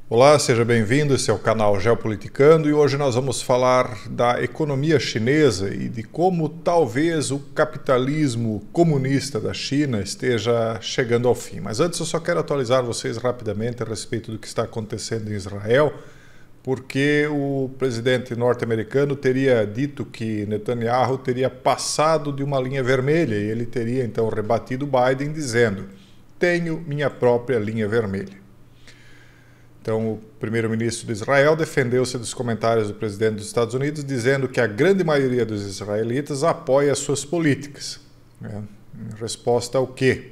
Olá, seja bem-vindo, esse é o canal Geopoliticando e hoje nós vamos falar da economia chinesa e de como talvez o capitalismo comunista da China esteja chegando ao fim. Mas antes eu só quero atualizar vocês rapidamente a respeito do que está acontecendo em Israel, porque o presidente norte-americano teria dito que Netanyahu teria passado de uma linha vermelha e ele teria então rebatido Biden dizendo: "Tenho minha própria linha vermelha". Então, o primeiro-ministro de Israel defendeu-se dos comentários do presidente dos Estados Unidos, dizendo que a grande maioria dos israelitas apoia as suas políticas. Em resposta ao quê?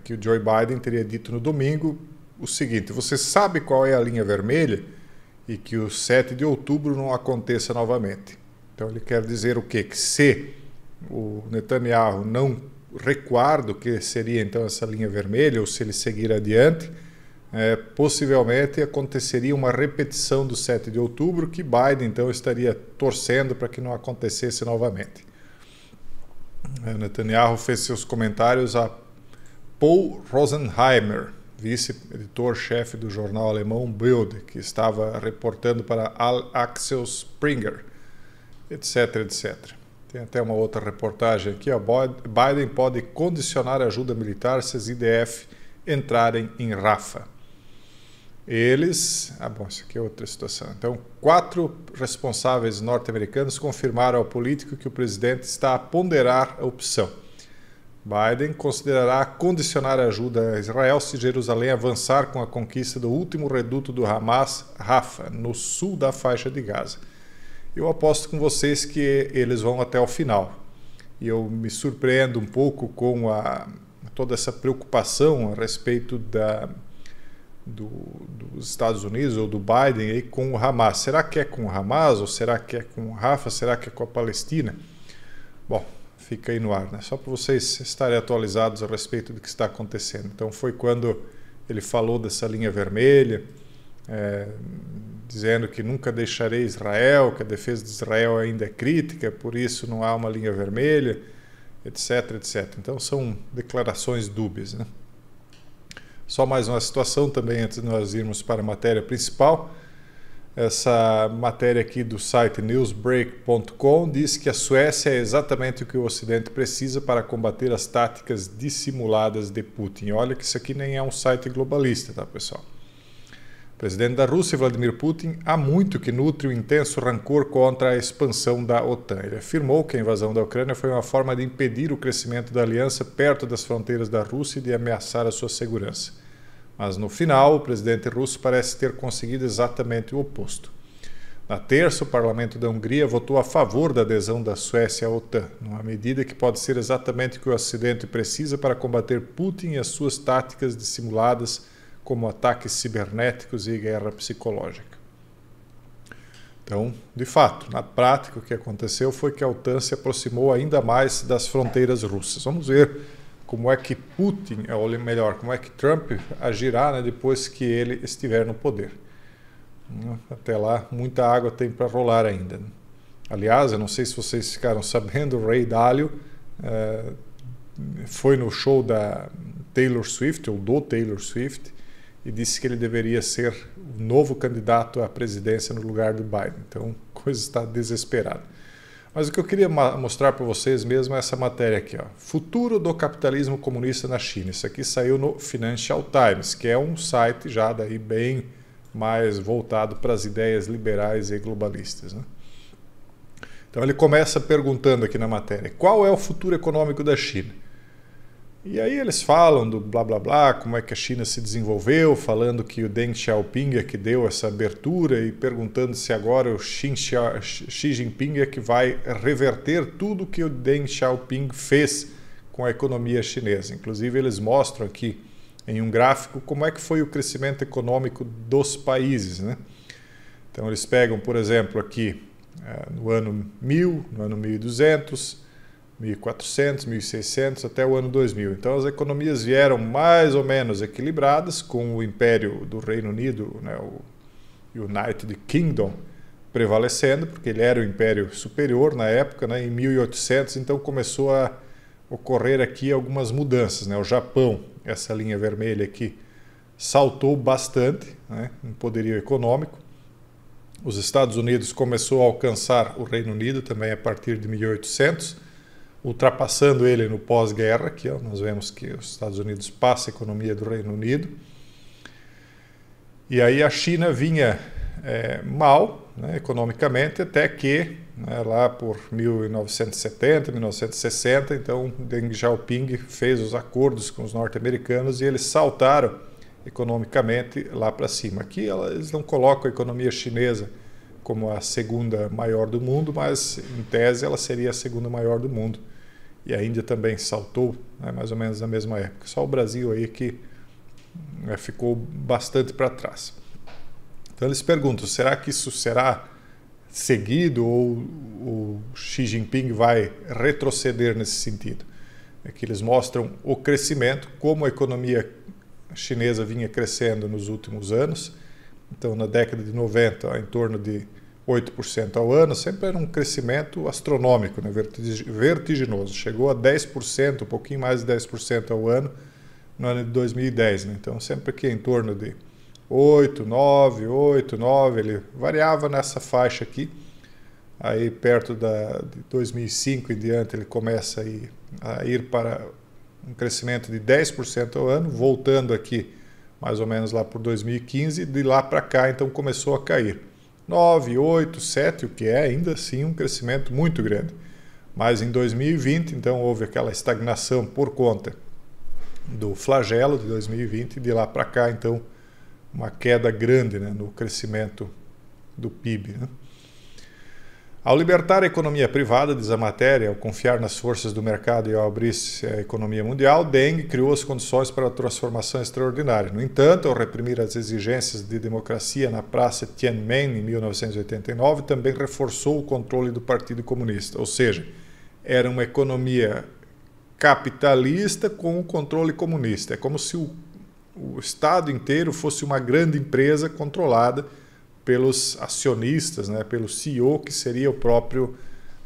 Que o Joe Biden teria dito no domingo o seguinte: você sabe qual é a linha vermelha? E que o 7 de outubro não aconteça novamente. Então, ele quer dizer o quê? Que se o Netanyahu não recuar do que seria então essa linha vermelha, ou se ele seguir adiante, possivelmente aconteceria uma repetição do 7 de outubro, que Biden então estaria torcendo para que não acontecesse novamente. Netanyahu fez seus comentários a Paul Rosenheimer, vice-editor-chefe do jornal alemão Bild, que estava reportando para Axel Springer, etc, etc. Tem até uma outra reportagem aqui, ó. Biden pode condicionar a ajuda militar se as IDF entrarem em Rafah. Eles... bom, isso aqui é outra situação. Então, 4 responsáveis norte-americanos confirmaram ao político que o presidente está a ponderar a opção. Biden considerará condicionar a ajuda a Israel se Jerusalém avançar com a conquista do último reduto do Hamas, Rafah, no sul da faixa de Gaza. Eu aposto com vocês que eles vão até o final. E eu me surpreendo um pouco com toda essa preocupação a respeito dos Estados Unidos ou do Biden aí com o Hamas. Será que é com o Hamas ou será que é com o Rafah? Será que é com a Palestina? Bom, fica aí no ar, né? Só para vocês estarem atualizados a respeito do que está acontecendo. Então foi quando ele falou dessa linha vermelha, dizendo que nunca deixarei Israel, que a defesa de Israel ainda é crítica, por isso não há uma linha vermelha, etc, etc. Então são declarações dúbias, né? Só mais uma situação também antes de nós irmos para a matéria principal. Essa matéria aqui do site newsbreak.com diz que a Suécia é exatamente o que o Ocidente precisa para combater as táticas dissimuladas de Putin. Olha que isso aqui nem é um site globalista, tá, pessoal? O presidente da Rússia, Vladimir Putin, há muito que nutre um intenso rancor contra a expansão da OTAN. Ele afirmou que a invasão da Ucrânia foi uma forma de impedir o crescimento da aliança perto das fronteiras da Rússia e de ameaçar a sua segurança. Mas no final, o presidente russo parece ter conseguido exatamente o oposto. Na terça, o parlamento da Hungria votou a favor da adesão da Suécia à OTAN, numa medida que pode ser exatamente o que o Ocidente precisa para combater Putin e as suas táticas dissimuladas, como ataques cibernéticos e guerra psicológica. Então, de fato, na prática, o que aconteceu foi que a OTAN se aproximou ainda mais das fronteiras russas. Vamos ver como é que Putin, ou melhor, como é que Trump agirá, né, depois que ele estiver no poder. Até lá, muita água tem para rolar ainda, né? Aliás, eu não sei se vocês ficaram sabendo, o Ray Dalio foi no show da Taylor Swift, ou do Taylor Swift, e disse que ele deveria ser o novo candidato à presidência no lugar do Biden. Então, a coisa está desesperada. Mas o que eu queria mostrar para vocês mesmo é essa matéria aqui, ó. Futuro do capitalismo comunista na China. Isso aqui saiu no Financial Times, que é um site já daí bem mais voltado para as ideias liberais e globalistas, né? Então ele começa perguntando aqui na matéria: qual é o futuro econômico da China? E aí eles falam do blá blá blá, como é que a China se desenvolveu, falando que o Deng Xiaoping é que deu essa abertura e perguntando se agora o Xi Jinping é que vai reverter tudo que o Deng Xiaoping fez com a economia chinesa. Inclusive eles mostram aqui em um gráfico como é que foi o crescimento econômico dos países, né? Então eles pegam, por exemplo, aqui no ano 1000, no ano 1200, 1400, 1600 até o ano 2000. Então as economias vieram mais ou menos equilibradas, com o Império do Reino Unido, né, o United Kingdom, prevalecendo, porque ele era o Império Superior na época, né, em 1800, então começou a ocorrer aqui algumas mudanças, né? O Japão, essa linha vermelha aqui, saltou bastante, né, em poderio econômico. Os Estados Unidos começou a alcançar o Reino Unido também a partir de 1800, ultrapassando ele no pós-guerra, que nós vemos que os Estados Unidos passa a economia do Reino Unido. E aí a China vinha mal, né, economicamente, até que, né, lá por 1970, 1960, então Deng Xiaoping fez os acordos com os norte-americanos e eles saltaram economicamente lá para cima. Aqui eles não colocam a economia chinesa como a segunda maior do mundo, mas em tese ela seria a segunda maior do mundo. E a Índia também saltou, né, mais ou menos na mesma época. Só o Brasil aí que ficou bastante para trás. Então eles perguntam, será que isso será seguido ou o Xi Jinping vai retroceder nesse sentido? É que eles mostram o crescimento, como a economia chinesa vinha crescendo nos últimos anos. Então na década de 90, em torno de 8% ao ano, sempre era um crescimento astronômico, né, vertiginoso. Chegou a 10%, um pouquinho mais de 10% ao ano no ano de 2010. Né? Então sempre que em torno de 8, 9, ele variava nessa faixa aqui. Aí perto de 2005 em diante ele começa a ir para um crescimento de 10% ao ano, voltando aqui mais ou menos lá por 2015, de lá para cá então começou a cair. 9, 8, 7, o que é ainda assim um crescimento muito grande. Mas em 2020 então houve aquela estagnação por conta do flagelo de 2020, e de lá para cá então uma queda grande, né, no crescimento do PIB. Né? Ao libertar a economia privada, diz a matéria, ao confiar nas forças do mercado e ao abrir-se à economia mundial, Deng criou as condições para a transformação extraordinária. No entanto, ao reprimir as exigências de democracia na Praça Tiananmen em 1989, também reforçou o controle do Partido Comunista, ou seja, era uma economia capitalista com o controle comunista. É como se o Estado inteiro fosse uma grande empresa controlada pelos acionistas, né, pelo CEO, que seria o próprio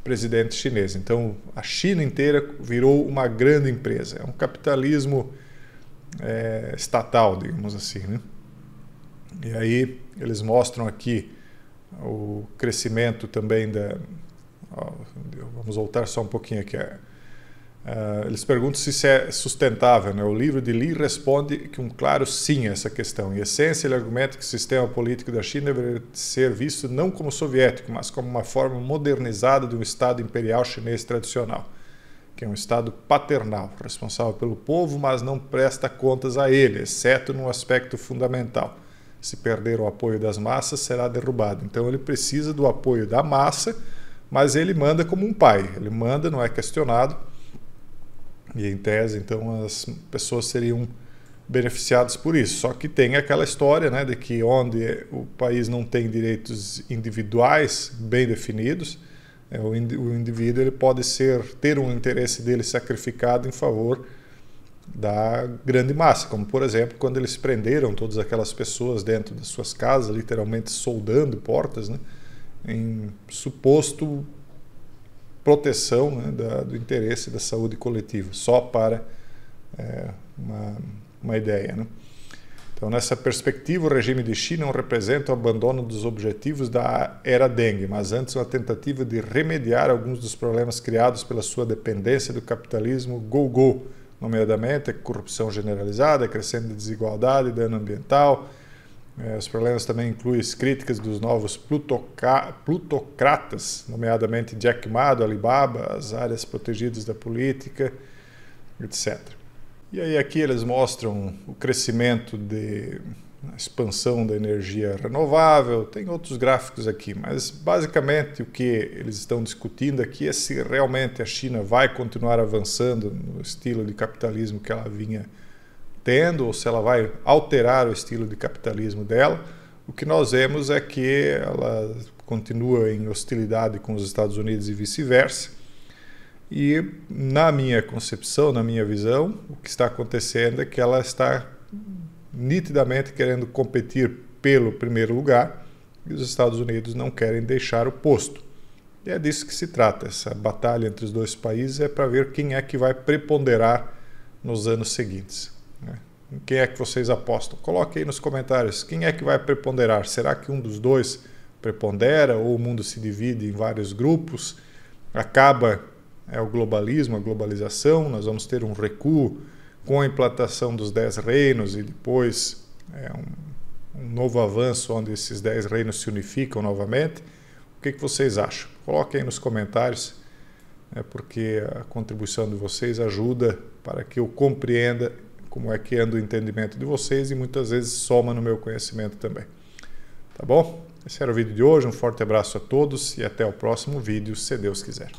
presidente chinês. Então, a China inteira virou uma grande empresa. É um capitalismo estatal, digamos assim. Né? E aí, eles mostram aqui o crescimento também da... vamos voltar só um pouquinho aqui. Eles perguntam se isso é sustentável. Né? O livro de Li responde que um claro sim a essa questão. Em essência, ele argumenta que o sistema político da China deveria ser visto não como soviético, mas como uma forma modernizada de um Estado imperial chinês tradicional, que é um Estado paternal, responsável pelo povo, mas não presta contas a ele, exceto num aspecto fundamental. Se perder o apoio das massas, será derrubado. Então ele precisa do apoio da massa, mas ele manda como um pai. Ele manda, não é questionado. E em tese, então, as pessoas seriam beneficiadas por isso. Só que tem aquela história, né, de que onde o país não tem direitos individuais bem definidos, o indivíduo ele pode ter um interesse dele sacrificado em favor da grande massa. Como, por exemplo, quando eles prenderam todas aquelas pessoas dentro das suas casas, literalmente soldando portas, né, em suposto proteção, né, do interesse da saúde coletiva, só para uma ideia. Né? Então, nessa perspectiva, o regime de Xi não representa o abandono dos objetivos da era Deng, mas antes uma tentativa de remediar alguns dos problemas criados pela sua dependência do capitalismo go-go, nomeadamente a corrupção generalizada, a crescente desigualdade, dano ambiental. Os problemas também incluem as críticas dos novos plutocratas, nomeadamente Jack Ma, do Alibaba, as áreas protegidas da política, etc. E aí aqui eles mostram o crescimento a expansão da energia renovável, tem outros gráficos aqui, mas basicamente o que eles estão discutindo aqui é se realmente a China vai continuar avançando no estilo de capitalismo que ela vinha tendo, ou se ela vai alterar o estilo de capitalismo dela. O que nós vemos é que ela continua em hostilidade com os Estados Unidos e vice-versa. E na minha concepção, na minha visão, o que está acontecendo é que ela está nitidamente querendo competir pelo primeiro lugar e os Estados Unidos não querem deixar o posto. E é disso que se trata. Essa batalha entre os dois países é para ver quem é que vai preponderar nos anos seguintes. Em quem é que vocês apostam? Coloque aí nos comentários. Quem é que vai preponderar? Será que um dos dois prepondera ou o mundo se divide em vários grupos? Acaba o globalismo, a globalização, nós vamos ter um recuo com a implantação dos 10 reinos e depois um novo avanço onde esses 10 reinos se unificam novamente. O que vocês acham? Coloquem aí nos comentários, porque a contribuição de vocês ajuda para que eu compreenda como é que anda o entendimento de vocês e muitas vezes soma no meu conhecimento também. Tá bom? Esse era o vídeo de hoje, um forte abraço a todos e até o próximo vídeo, se Deus quiser.